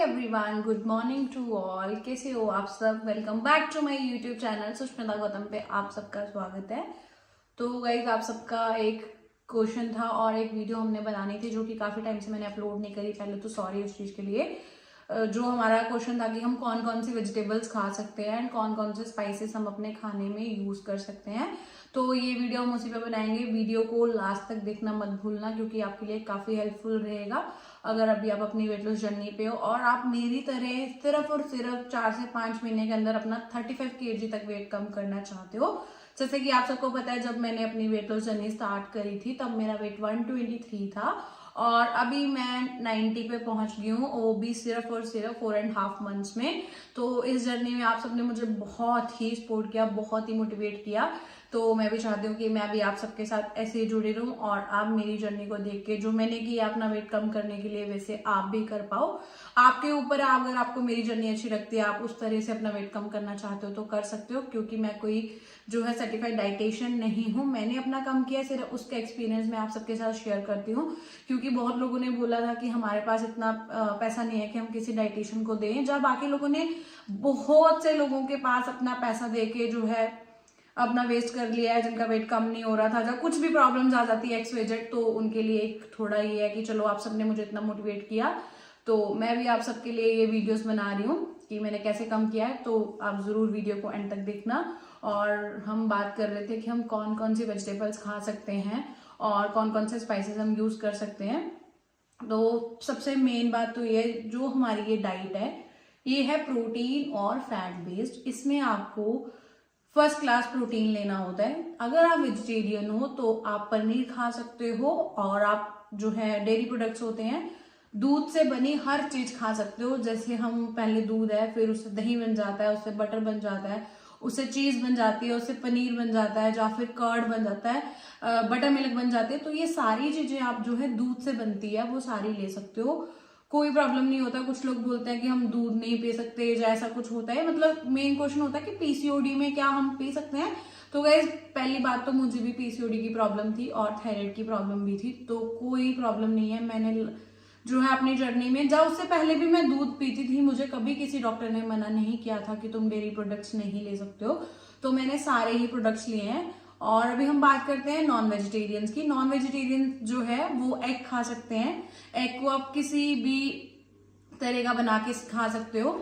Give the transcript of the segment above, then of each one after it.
Everyone, good morning to all. कैसे हो आप सब? Welcome back to my YouTube channel Sushmita Gautam पे आप सबका स्वागत है। तो गाइज, आप सबका एक क्वेश्चन था और एक वीडियो हमने बनानी थी जो कि काफी टाइम से मैंने अपलोड नहीं करी। पहले तो सॉरी उस चीज के लिए। जो हमारा क्वेश्चन था कि हम कौन कौन सी वेजिटेबल्स खा सकते हैं एंड कौन कौन से स्पाइसेस हम अपने खाने में यूज कर सकते हैं। तो ये वीडियो हम उसी पे बनाएंगे। वीडियो को लास्ट तक देखना मत भूलना क्योंकि आपके लिए काफी हेल्पफुल रहेगा अगर अभी आप अपनी वेट लॉस जर्नी पे हो और आप मेरी तरह सिर्फ और सिर्फ 4 से 5 महीने के अंदर अपना 35 kg तक वेट कम करना चाहते हो। जैसे कि आप सबको पता है, जब मैंने अपनी वेट लॉस जर्नी स्टार्ट करी थी तब मेरा वेट 123 था और अभी मैं 90 पे पहुंच गई हूँ, वो भी सिर्फ और सिर्फ 4.5 मंथ्स में। तो इस जर्नी में आप सबने मुझे बहुत ही सपोर्ट किया, बहुत ही मोटिवेट किया। तो मैं भी चाहती हूँ कि मैं भी आप सबके साथ ऐसे ही जुड़ी रहूं और आप मेरी जर्नी को देख के जो मैंने किया अपना वेट कम करने के लिए वैसे आप भी कर पाओ। आपके ऊपर है, अगर आपको मेरी जर्नी अच्छी लगती है, आप उस तरह से अपना वेट कम करना चाहते हो तो कर सकते हो, क्योंकि मैं कोई जो है सर्टिफाइड डाइटिशियन नहीं हूँ। मैंने अपना कम किया, सिर्फ उसका एक्सपीरियंस मैं आप सबके साथ शेयर करती हूँ। क्योंकि बहुत लोगों ने बोला था कि हमारे पास इतना पैसा नहीं है कि हम किसी डाइटिशियन को दें, जब बाकी लोगों ने बहुत से लोगों के पास अपना पैसा दे के जो है अपना वेस्ट कर लिया है, जिनका वेट कम नहीं हो रहा था, जब कुछ भी प्रॉब्लम्स आ जाती है एक्सवेजेड, तो उनके लिए एक थोड़ा ये है कि चलो आप सबने मुझे इतना मोटिवेट किया तो मैं भी आप सबके लिए ये वीडियोस बना रही हूँ कि मैंने कैसे कम किया है। तो आप जरूर वीडियो को एंड तक देखना। और हम बात कर रहे थे कि हम कौन कौन सी वेजिटेबल्स खा सकते हैं और कौन कौन से स्पाइसेस हम यूज कर सकते हैं। तो सबसे मेन बात तो ये, जो हमारी ये डाइट है ये है प्रोटीन और फैट बेस्ड। इसमें आपको फर्स्ट क्लास प्रोटीन लेना होता है। अगर आप वेजिटेरियन हो तो आप पनीर खा सकते हो और आप जो है डेयरी प्रोडक्ट्स होते हैं, दूध से बनी हर चीज खा सकते हो। जैसे हम पहले दूध है, फिर उससे दही बन जाता है, उससे बटर बन जाता है, उससे चीज बन जाती है, उससे पनीर बन जाता है, या फिर कर्ड बन जाता है, बटर मिल्क बन जाती है। तो ये सारी चीजें आप जो है दूध से बनती है वो सारी ले सकते हो, कोई प्रॉब्लम नहीं होता। कुछ लोग बोलते हैं कि हम दूध नहीं पी सकते या ऐसा कुछ होता है, मतलब मेन क्वेश्चन होता है कि पीसीओडी में क्या हम पी सकते हैं। तो गाइस, पहली बात तो मुझे भी पीसीओडी की प्रॉब्लम थी और थायराइड की प्रॉब्लम भी थी, तो कोई प्रॉब्लम नहीं है। मैंने जो है अपनी जर्नी में, जब उससे पहले भी मैं दूध पीती थी, मुझे कभी किसी डॉक्टर ने मना नहीं किया था कि तुम डेयरी प्रोडक्ट्स नहीं ले सकते हो, तो मैंने सारे ही प्रोडक्ट्स लिए हैं। और अभी हम बात करते हैं नॉन वेजिटेरियंस की। नॉन वेजिटेरियन जो है वो एग खा सकते हैं। एग को आप किसी भी तरह का बना के खा सकते हो।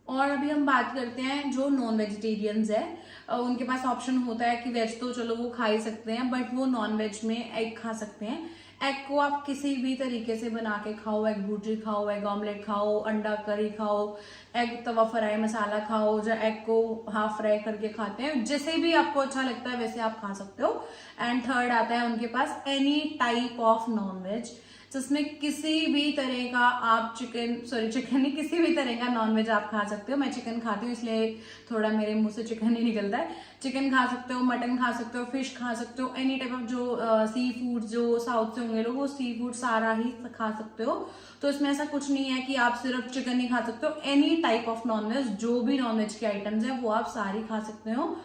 और अभी हम बात करते हैं जो नॉन वेजिटेरियंस है, उनके पास ऑप्शन होता है कि वेज तो चलो वो खा ही सकते हैं, बट वो नॉन वेज में एग खा सकते हैं। एग को आप किसी भी तरीके से बना के खाओ, एग भुर्जी खाओ, एग ऑमलेट खाओ, अंडा करी खाओ, एग तवा फ्राई मसाला खाओ, जो एग को हाफ फ्राई करके खाते हैं, जैसे भी आपको अच्छा लगता है वैसे आप खा सकते हो। एंड थर्ड आता है उनके पास any type of non veg, जिसमें किसी भी तरह का आप चिकन नहीं, किसी भी तरह का नॉनवेज आप खा सकते हो। मैं चिकन खाती हूँ इसलिए थोड़ा मेरे मुंह से चिकन ही निकलता है। चिकन खा सकते हो, मटन खा सकते हो, फिश खा सकते हो, एनी टाइप ऑफ जो सी फूड, जो साउथ से होंगे लोग वो सी फूड सारा ही खा सकते हो। तो इसमें ऐसा कुछ नहीं है कि आप सिर्फ चिकन ही खा सकते हो। एनी टाइप ऑफ नॉनवेज, जो भी नॉनवेज के आइटम्स है वो आप सारी खा सकते हो।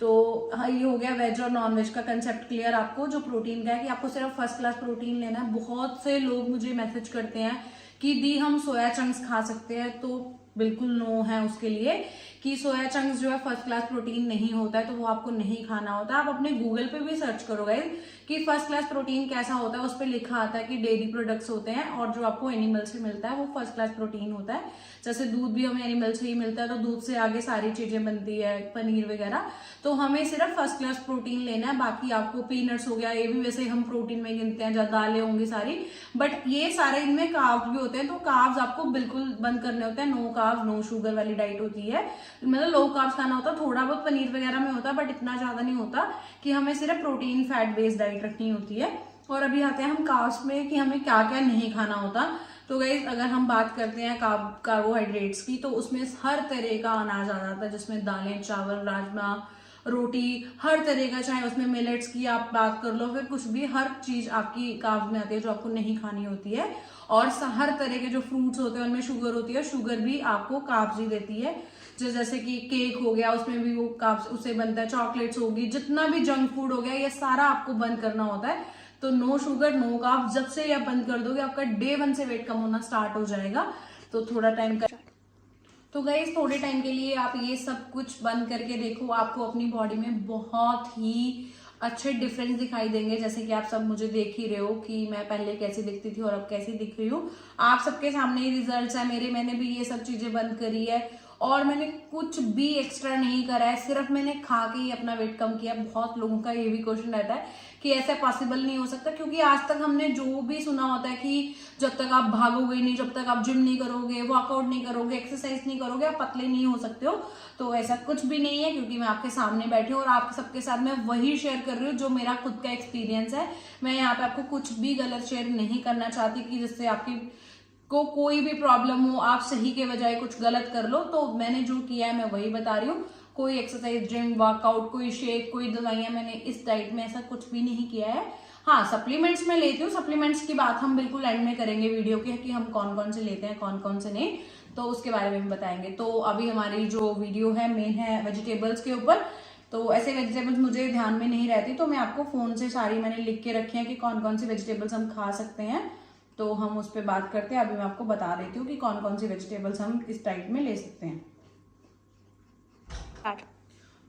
तो हाँ, ये हो गया वेज और नॉन वेज का कंसेप्ट क्लियर आपको। जो प्रोटीन का है कि आपको सिर्फ फर्स्ट क्लास प्रोटीन लेना है। बहुत से लोग मुझे मैसेज करते हैं कि दी हम सोया चंक्स खा सकते हैं, तो बिल्कुल नो है उसके लिए कि सोया चंक्स जो है फर्स्ट क्लास प्रोटीन नहीं होता है, तो वो आपको नहीं खाना होता। आप अपने गूगल पे भी सर्च करोगे कि फर्स्ट क्लास प्रोटीन कैसा होता है, उस पर लिखा आता है कि डेयरी प्रोडक्ट्स होते हैं और जो आपको एनिमल से मिलता है वो फर्स्ट क्लास प्रोटीन होता है। जैसे दूध भी हमें एनिमल से ही मिलता है, तो दूध से आगे सारी चीजें बनती है, पनीर वगैरह। तो हमें सिर्फ फर्स्ट क्लास प्रोटीन लेना है। बाकी आपको पीनट्स हो गया, ये भी वैसे हम प्रोटीन में गिनते हैं, जब दालें होंगी सारी, बट ये सारे इनमें कार्ब्स भी होते हैं, तो कार्ब्स आपको बिल्कुल बंद करने होते हैं। नो कार्ब्स नो शुगर वाली डाइट होती है, मतलब लो कार्ब्स खाना होता है। थोड़ा बहुत पनीर वगैरह में होता है बट इतना ज्यादा नहीं होता, कि हमें सिर्फ प्रोटीन फैट बेस्ड डाइट रखनी होती है। और अभी आते हैं हम कार्ब्स में कि हमें क्या क्या नहीं खाना होता। तो गाइस, अगर हम बात करते हैं कार्बोहाइड्रेट्स की, तो उसमें हर तरह का अनाज आ जाता है, जिसमें दालें, चावल, राजमा, रोटी, हर तरह का, चाहे उसमें मिलेट्स की आप बात कर लो, फिर कुछ भी, हर चीज आपकी कार्ब्स में आती है जो आपको नहीं खानी होती है। और हर तरह के जो फ्रूट्स होते हैं उनमें शुगर होती है, शुगर भी आपको कार्ब्स ही देती है। जैसे कि केक हो गया, उसमें भी वो कार्ब्स उससे बनता है, चॉकलेट्स होगी, जितना भी जंक फूड हो गया, ये सारा आपको बंद करना होता है। तो नो शुगर नो कार्ब्स, जब से ये आप बंद कर दोगे आपका डे 1 से वेट कम होना स्टार्ट हो जाएगा। तो थोड़ा टाइम का तो गाइस थोड़े टाइम के लिए आप ये सब कुछ बंद करके देखो, आपको अपनी बॉडी में बहुत ही अच्छे डिफरेंस दिखाई देंगे। जैसे कि आप सब मुझे देख ही रहे हो कि मैं पहले कैसी दिखती थी और अब कैसी दिख रही हूँ। आप सबके सामने ही रिजल्ट्स है मेरे। मैंने भी ये सब चीजें बंद करी है और मैंने कुछ भी एक्स्ट्रा नहीं करा है, सिर्फ मैंने खा के ही अपना वेट कम किया। बहुत लोगों का ये भी क्वेश्चन रहता है कि ऐसा पॉसिबल नहीं हो सकता, क्योंकि आज तक हमने जो भी सुना होता है कि जब तक आप भागोगे नहीं, जब तक आप जिम नहीं करोगे, वर्कआउट नहीं करोगे, एक्सरसाइज नहीं करोगे, आप पतले नहीं हो सकते हो। तो ऐसा कुछ भी नहीं है, क्योंकि मैं आपके सामने बैठी हूँ और आप सबके साथ मैं वही शेयर कर रही हूँ जो मेरा खुद का एक्सपीरियंस है। मैं यहाँ पे आपको कुछ भी गलत शेयर नहीं करना चाहती कि जिससे आपकी को कोई भी प्रॉब्लम हो, आप सही के बजाय कुछ गलत कर लो। तो मैंने जो किया है मैं वही बता रही हूँ। कोई एक्सरसाइज, जिम, वर्कआउट, कोई शेक, कोई दवाइयां, मैंने इस डाइट में ऐसा कुछ भी नहीं किया है। हाँ, सप्लीमेंट्स में लेती हूँ। सप्लीमेंट्स की बात हम बिल्कुल एंड में करेंगे वीडियो की कि हम कौन कौन से लेते हैं, कौन कौन से नहीं, तो उसके बारे में हम बताएंगे। तो अभी हमारी जो वीडियो है मेन है वेजिटेबल्स के ऊपर। तो ऐसे वेजिटेबल्स मुझे ध्यान में नहीं रहती, तो मैं आपको फोन से सारी मैंने लिख के रखी है कि कौन कौन सी वेजिटेबल्स हम खा सकते हैं। तो हम उस पर बात करते हैं। अभी मैं आपको बता देती हूँ कि कौन कौन सी वेजिटेबल्स हम इस डाइट में ले सकते हैं।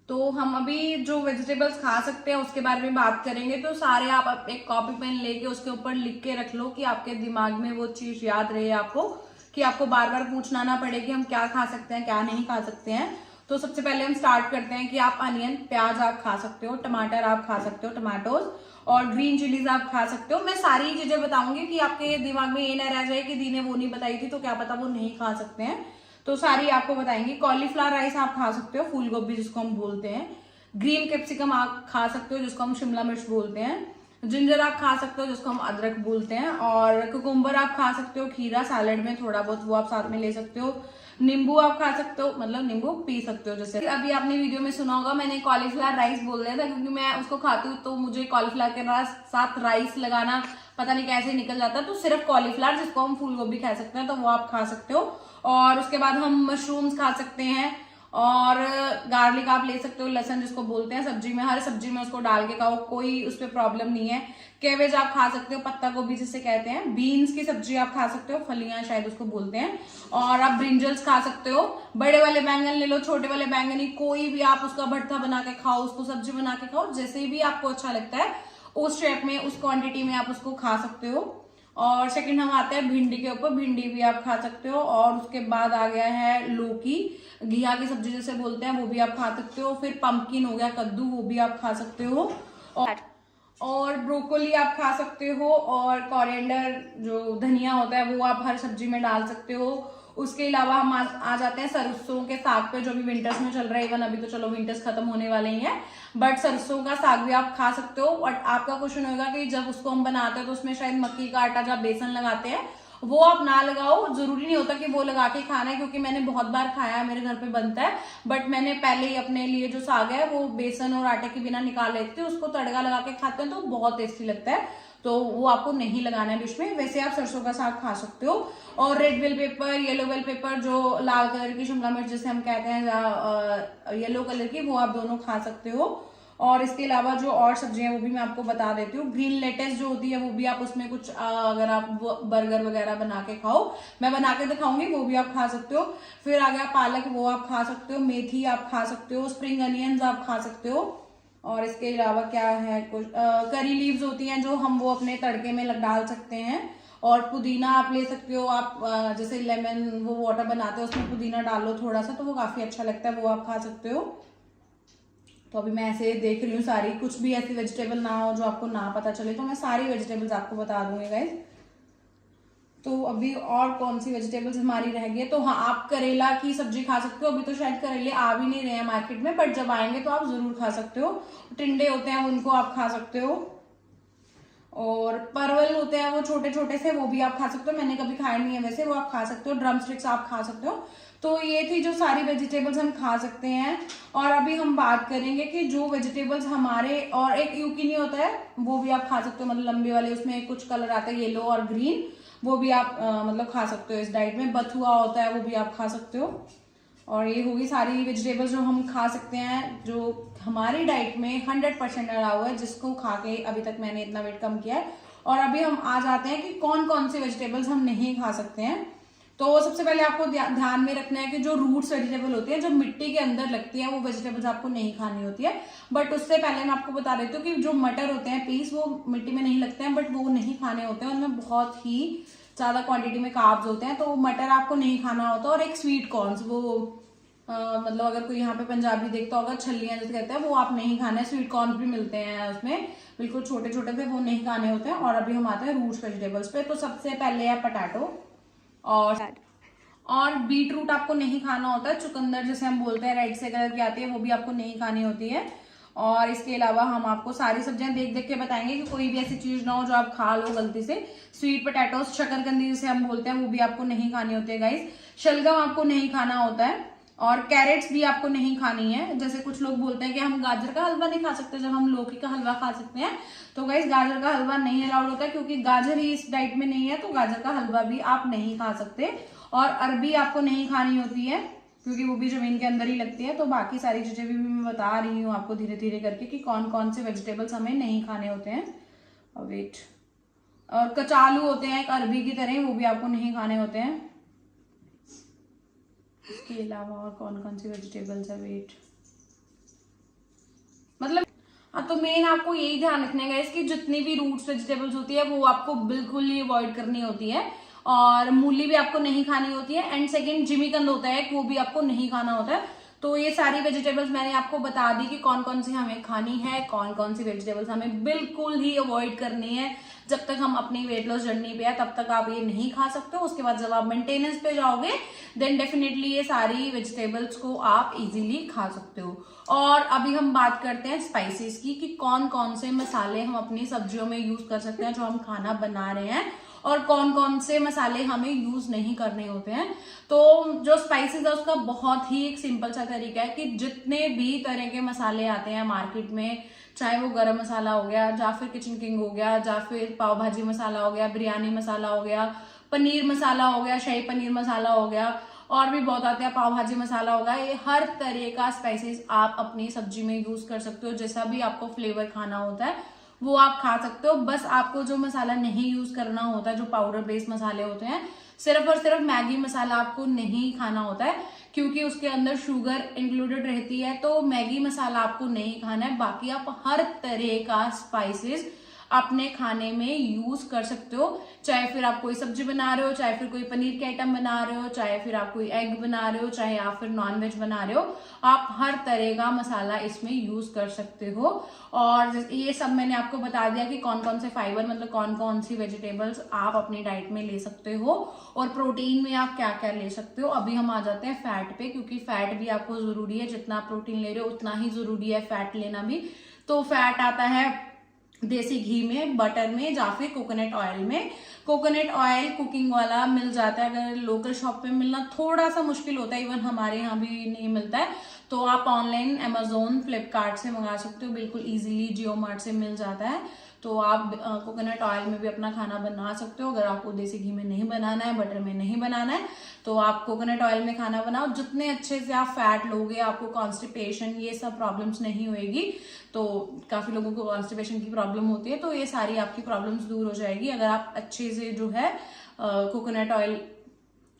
तो हम अभी जो वेजिटेबल्स खा सकते हैं उसके बारे में बात करेंगे। तो सारे आप एक कॉपी पेन लेके उसके ऊपर लिख के रख लो कि आपके दिमाग में वो चीज याद रहे आपको, कि आपको बार बार पूछना ना पड़े कि हम क्या खा सकते हैं, क्या नहीं खा सकते हैं। तो सबसे पहले हम स्टार्ट करते हैं कि आप अनियन, प्याज आप खा सकते हो, टमाटर आप खा सकते हो, टमाटोज, और ग्रीन चिलीज आप खा सकते हो। मैं सारी चीजें बताऊंगी कि आपके दिमाग में ये ना रह जाए कि दी ने वो नहीं बताई थी तो क्या पता वो नहीं खा सकते हैं। तो सारी आपको बताएंगे। कॉलीफ्लावर राइस आप खा सकते हो, फूल गोभी जिसको हम बोलते हैं। ग्रीन कैप्सिकम आप खा सकते हो, जिसको हम शिमला मिर्च बोलते हैं। जिंजर आप खा सकते हो, जिसको हम अदरक बोलते हैं। और कुकुम्बर आप खा सकते हो, खीरा सैलेड में थोड़ा बहुत वो आप साथ में ले सकते हो। नींबू आप खा सकते हो, मतलब नींबू पी सकते हो। जैसे अभी आपने वीडियो में सुना होगा मैंने कॉलीफ्लावर राइस बोल दिया था, क्योंकि मैं उसको खाती हूँ तो मुझे कॉलीफ्लावर के साथ राइस लगाना पता नहीं कैसे निकल जाता। तो सिर्फ कॉलीफ्लावर, जिसको हम फूल गोभी खा सकते हैं, तो वो आप खा सकते हो। और उसके बाद हम मशरूम्स खा सकते हैं, और गार्लिक आप ले सकते हो, लहसुन जिसको बोलते हैं, सब्जी में, हर सब्जी में उसको डाल के खाओ, कोई उस पर प्रॉब्लम नहीं है। कैबेज आप खा सकते हो, पत्ता गोभी जिसे कहते हैं। बीन्स की सब्जी आप खा सकते हो, फलियां शायद उसको बोलते हैं। और आप ब्रिंजल्स खा सकते हो। बड़े वाले बैंगन ले लो, छोटे वाले बैंगन ही, कोई भी आप उसका भरता बना के खाओ, उसको सब्जी बना के खाओ, जैसे भी आपको अच्छा लगता है उस शेप में, उस क्वांटिटी में आप उसको खा सकते हो। और सेकंड हम आते हैं भिंडी के ऊपर। भिंडी भी आप खा सकते हो। और उसके बाद आ गया है लौकी, घिया की सब्जी जैसे बोलते हैं, वो भी आप खा सकते हो। फिर पंपकिन हो गया, कद्दू, वो भी आप खा सकते हो। और ब्रोकोली आप खा सकते हो। और कोरिएंडर जो धनिया होता है वो आप हर सब्जी में डाल सकते हो। उसके अलावा हम आ जाते हैं सरसों के साग पे, जो भी विंटर्स में चल रहा है। इवन अभी तो चलो विंटर्स खत्म होने वाले ही हैं, बट सरसों का साग भी आप खा सकते हो। और आपका क्वेश्चन होगा कि जब उसको हम बनाते हैं तो उसमें शायद मक्की का आटा या बेसन लगाते हैं, वो आप ना लगाओ। जरूरी नहीं होता कि वो लगा के खाना है, क्योंकि मैंने बहुत बार खाया है, मेरे घर पे बनता है। बट मैंने पहले ही अपने लिए जो साग है वो बेसन और आटे के बिना निकाल लेते हैं, उसको तड़का लगा के खाते हैं तो बहुत टेस्टी लगता है। तो वो आपको नहीं लगाना है बीच में। वैसे आप सरसों का साग खा सकते हो। और red bell pepper, yellow bell pepper, जो लाल कलर की शिमला मिर्च जिसे हम कहते हैं, येलो कलर की, वो आप दोनों खा सकते हो। और इसके अलावा जो और सब्जियां वो भी मैं आपको बता देती हूँ। ग्रीन लेटेस जो होती है वो भी आप उसमें कुछ अगर आप बर्गर वगैरह बना के खाओ, मैं बना के दिखाऊंगी, वो भी आप खा सकते हो। फिर आ गया पालक, वो आप खा सकते हो। मेथी आप खा सकते हो। स्प्रिंग अनियंस आप खा सकते हो। और इसके अलावा क्या है, कुछ करी लीव्स होती हैं जो हम वो अपने तड़के में डाल सकते हैं। और पुदीना आप ले सकते हो। आप जैसे लेमन वो वाटर बनाते हो उसमें पुदीना डाल लो थोड़ा सा, तो वो काफी अच्छा लगता है, वो आप खा सकते हो। तो अभी मैं ऐसे देख रही हूँ सारी, कुछ भी ऐसी वेजिटेबल ना हो जो आपको ना पता चले, तो मैं सारी वेजिटेबल्स आपको बता दूंगी गाइस। तो अभी और कौन सी वेजिटेबल्स हमारी रह गई है, तो हाँ, आप करेला की सब्जी खा सकते हो। अभी तो शायद करेले आ भी नहीं रहे हैं मार्केट में, बट जब आएंगे तो आप जरूर खा सकते हो। टिंडे होते हैं उनको आप खा सकते हो। और परवल होते हैं वो छोटे छोटे से, वो भी आप खा सकते हो। मैंने कभी खाए नहीं है वैसे, वो आप खा सकते हो। ड्रम स्टिक्स आप खा सकते हो। तो ये थी जो सारी वेजिटेबल्स हम खा सकते हैं। और अभी हम बात करेंगे कि जो वेजिटेबल्स हमारे, और एक यूकिनी होता है वो भी आप खा सकते हो, मतलब लंबे वाले, उसमें कुछ कलर आता है येलो और ग्रीन, वो भी आप मतलब खा सकते हो इस डाइट में। बथुआ होता है वो भी आप खा सकते हो। और ये होगी सारी वेजिटेबल्स जो हम खा सकते हैं, जो हमारी डाइट में 100% डाला हुआ है, जिसको खा के अभी तक मैंने इतना वेट कम किया है। और अभी हम आ जाते हैं कि कौन कौन सी वेजिटेबल्स हम नहीं खा सकते हैं। तो सबसे पहले आपको ध्यान में रखना है कि जो रूट्स वेजिटेबल होती है, जो मिट्टी के अंदर लगती है, वो वेजिटेबल्स आपको नहीं खानी होती है। बट उससे पहले मैं आपको बता देती हूँ कि जो मटर होते हैं पीस, वो मिट्टी में नहीं लगते हैं, बट वो नहीं खाने होते हैं, उनमें बहुत ही ज्यादा क्वांटिटी में कार्ब्स होते हैं, तो मटर आपको नहीं खाना होता। और एक स्वीट कॉर्न्स, वो मतलब अगर कोई यहाँ पे पंजाबी देखता होगा, छल्लियां जैसे कहते हैं, वो आप नहीं खाना है। स्वीट कॉर्न भी मिलते हैं उसमें, बिल्कुल छोटे छोटे से, वो नहीं खाने होते हैं। और अभी हम आते हैं रूट्स वेजिटेबल्स पे। तो सबसे पहले है पोटैटो और बीट रूट आपको नहीं खाना होता है। चुकंदर जिसे हम बोलते हैं, रेड से कलर की आती है, वो भी आपको नहीं खानी होती है। और इसके अलावा हम आपको सारी सब्जियां देख देख के बताएंगे कि कोई भी ऐसी चीज ना हो जो आप खा लो गलती से। स्वीट पोटैटोज, शकरकंदी जिसे हम बोलते हैं, वो भी आपको नहीं खानी होती है गाइस। शलगम आपको नहीं खाना होता है और कैरेट्स भी आपको नहीं खानी है। जैसे कुछ लोग बोलते हैं कि हम गाजर का हलवा नहीं खा सकते जब हम लौकी का हलवा खा सकते हैं, तो गाइस गाजर का हलवा नहीं अलाउड होता है, क्योंकि गाजर ही इस डाइट में नहीं है, तो गाजर का हलवा भी आप नहीं खा सकते। और अरबी आपको नहीं खानी होती है, क्योंकि वो भी जमीन के अंदर ही लगती है। तो बाकी सारी चीजें भी मैं बता रही हूँ आपको धीरे धीरे करके कि कौन कौन से वेजिटेबल्स हमें नहीं खाने होते हैं। वेट, और कचालू होते हैं एक अरबी की तरह, वो भी आपको नहीं खाने होते हैं। इसके अलावा और कौन कौन सी वेजिटेबल्स है, वेट, मतलब हाँ, तो मेन आपको यही ध्यान रखना है इसकी जितनी भी रूट्स वेजिटेबल्स होती है वो आपको बिल्कुल ही अवॉइड करनी होती है। और मूली भी आपको नहीं खानी होती है। एंड सेकंड जिमीकंद होता है, वो भी आपको नहीं खाना होता है। तो ये सारी वेजिटेबल्स मैंने आपको बता दी कि कौन कौन सी हमें खानी है, कौन कौन सी वेजिटेबल्स हमें बिल्कुल ही अवॉइड करनी है। जब तक हम अपनी वेट लॉस जर्नी पे है तब तक आप ये नहीं खा सकते हो। उसके बाद जब आप मेंटेनेंस पे जाओगे देन डेफिनेटली ये सारी वेजिटेबल्स को आप इजीली खा सकते हो। और अभी हम बात करते हैं स्पाइसेस की कि कौन कौन से मसाले हम अपनी सब्जियों में यूज कर सकते हैं जो हम खाना बना रहे हैं, और कौन कौन से मसाले हमें यूज नहीं करने होते हैं। तो जो स्पाइसेस है उसका बहुत ही एक सिंपल सा तरीका है कि जितने भी तरह के मसाले आते हैं मार्केट में, चाहे वो गरम मसाला हो गया, या फिर किचन किंग हो गया, या फिर पाव भाजी मसाला हो गया, बिरयानी मसाला हो गया, पनीर मसाला हो गया, शाही पनीर मसाला हो गया, और भी बहुत आते हैं, पाव भाजी मसाला होगा, ये हर तरह का स्पाइसेस आप अपनी सब्जी में यूज कर सकते हो। जैसा भी आपको फ्लेवर खाना होता है वो आप खा सकते हो। बस आपको जो मसाला नहीं यूज करना होता है, जो पाउडर बेस्ड मसाले होते हैं, सिर्फ और सिर्फ मैगी मसाला आपको नहीं खाना होता है, क्योंकि उसके अंदर शुगर इंक्लूडेड रहती है। तो मैगी मसाला आपको नहीं खाना है। बाकी आप हर तरह का स्पाइसेस अपने खाने में यूज कर सकते हो। चाहे फिर आप कोई सब्जी बना रहे हो, चाहे फिर कोई पनीर के आइटम बना रहे हो, चाहे फिर आप कोई एग बना रहे हो, चाहे आप फिर नॉनवेज बना रहे हो, आप हर तरह का मसाला इसमें यूज कर सकते हो। और ये सब मैंने आपको बता दिया कि कौन कौन से फाइबर, मतलब कौन कौन सी वेजिटेबल्स आप अपनी डाइट में ले सकते हो, और प्रोटीन में आप क्या क्या ले सकते हो। अभी हम आ जाते हैं फैट पे, क्योंकि फैट भी आपको जरूरी है। जितना आप प्रोटीन ले रहे हो उतना ही जरूरी है फैट लेना भी। तो फैट आता है देसी घी में, बटर में, या फिर कोकोनट ऑयल में। कोकोनट ऑयल कुकिंग वाला मिल जाता है, अगर लोकल शॉप पे मिलना थोड़ा सा मुश्किल होता है, इवन हमारे यहाँ भी नहीं मिलता है, तो आप ऑनलाइन अमेजोन, फ्लिपकार्ट से मंगा सकते हो बिल्कुल इजीली, जियो मार्ट से मिल जाता है। तो आप कोकोनट ऑयल में भी अपना खाना बना सकते हो। अगर आपको देसी घी में नहीं बनाना है, बटर में नहीं बनाना है, तो आप कोकोनट ऑयल में खाना बनाओ। जितने अच्छे से आप फैट लोगे, आपको कॉन्स्टिपेशन ये सब प्रॉब्लम्स नहीं होएगी। तो काफी लोगों को कॉन्स्टिपेशन की प्रॉब्लम होती है, तो ये सारी आपकी प्रॉब्लम्स दूर हो जाएगी अगर आप अच्छे से जो है कोकोनट ऑयल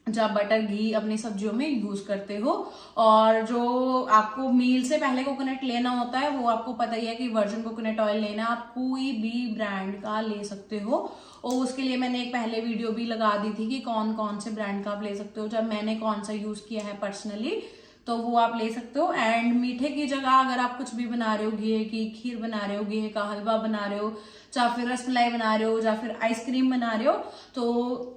या बटर, घी अपनी सब्जियों में यूज करते हो। और जो आपको मील से पहले कोकोनट लेना होता है, वो आपको पता ही है कि वर्जिन कोकोनट ऑयल लेना, आप कोई भी ब्रांड का ले सकते हो। और उसके लिए मैंने एक पहले वीडियो भी लगा दी थी कि कौन कौन से ब्रांड का आप ले सकते हो, जब मैंने कौन सा यूज किया है पर्सनली, तो वो आप ले सकते हो। एंड मीठे की जगह अगर आप कुछ भी बना रहे हो, घी की खीर बना रहे हो, घी का हलवा बना रहे हो, या फिर रसमलाई बना रहे हो, या फिर आइसक्रीम बना रहे हो, तो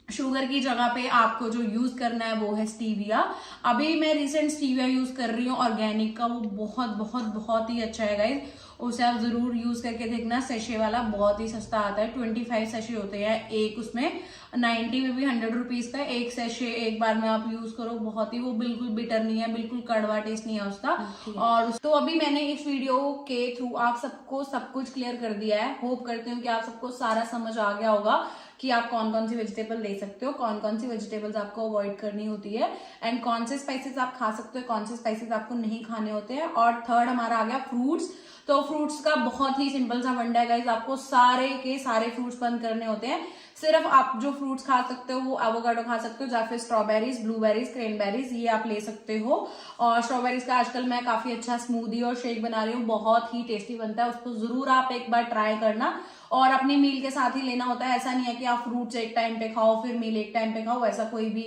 शुगर की जगह पे आपको जो यूज करना है वो है स्टीविया। अभी मैं रिसेंट स्टीविया यूज कर रही हूँ ऑर्गेनिक का, वो बहुत बहुत बहुत ही अच्छा है गाइज, उसे आप जरूर यूज करके देखना। सेशे वाला बहुत ही सस्ता आता है, 25 सेशे होते हैं एक, उसमें 90 में भी 100 रुपीज का एक सेशे एक बार में आप यूज करो। बहुत ही, वो बिल्कुल बिटर नहीं है, बिल्कुल कड़वा टेस्ट नहीं है उसका। और तो अभी मैंने इस वीडियो के थ्रू आप सबको सब कुछ क्लियर कर दिया है। होप करती हूँ कि आप सबको सारा समझ आ गया होगा कि आप कौन कौन सी वेजिटेबल ले सकते हो, कौन कौन सी वेजिटेबल्स आपको अवॉइड करनी होती है, एंड कौन से स्पाइसेस आप खा सकते हो, कौन से स्पाइसेस आपको नहीं खाने होते हैं। और थर्ड हमारा आ गया फ्रूट्स। तो फ्रूट्स का बहुत ही सिंपल सा फंडा है गाइस, आपको सारे के सारे फ्रूट्स बंद करने होते हैं, सिर्फ आप जो फ्रूट्स खा सकते हो वो एवोकाडो खा सकते हो, या फिर स्ट्रॉबेरीज, ब्लूबेरीज, क्रैनबेरीज, ये आप ले सकते हो। और स्ट्रॉबेरीज का आजकल मैं काफी अच्छा स्मूदी और शेक बना रही हूँ, बहुत ही टेस्टी बनता है, उसको जरूर आप एक बार ट्राई करना। और अपनी मील के साथ ही लेना होता है, ऐसा नहीं है कि आप फ्रूट्स एक टाइम पे खाओ फिर मील एक टाइम पे खाओ, ऐसा कोई भी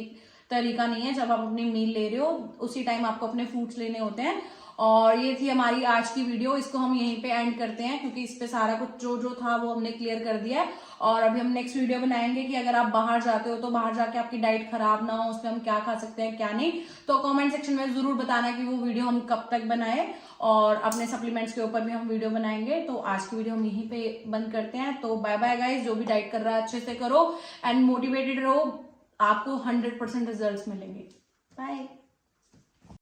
तरीका नहीं है। जब आप अपनी मील ले रहे हो उसी टाइम आपको अपने फ्रूट्स लेने होते हैं। और ये थी हमारी आज की वीडियो, इसको हम यहीं पे एंड करते हैं क्योंकि इस पे सारा कुछ जो जो था वो हमने क्लियर कर दिया है। और अभी हम नेक्स्ट वीडियो बनाएंगे कि अगर आप बाहर जाते हो तो बाहर जाके आपकी डाइट खराब ना हो, उसमें हम क्या खा सकते हैं क्या नहीं। तो कमेंट सेक्शन में जरूर बताना कि वो वीडियो हम कब तक बनाए, और अपने सप्लीमेंट्स के ऊपर भी हम वीडियो बनाएंगे। तो आज की वीडियो हम यहीं पे बंद करते हैं। तो बाय बाय गाइज, जो भी डाइट कर रहा है अच्छे से करो एंड मोटिवेटेड रहो, आपको 100% रिजल्ट्स मिलेंगे। बाय।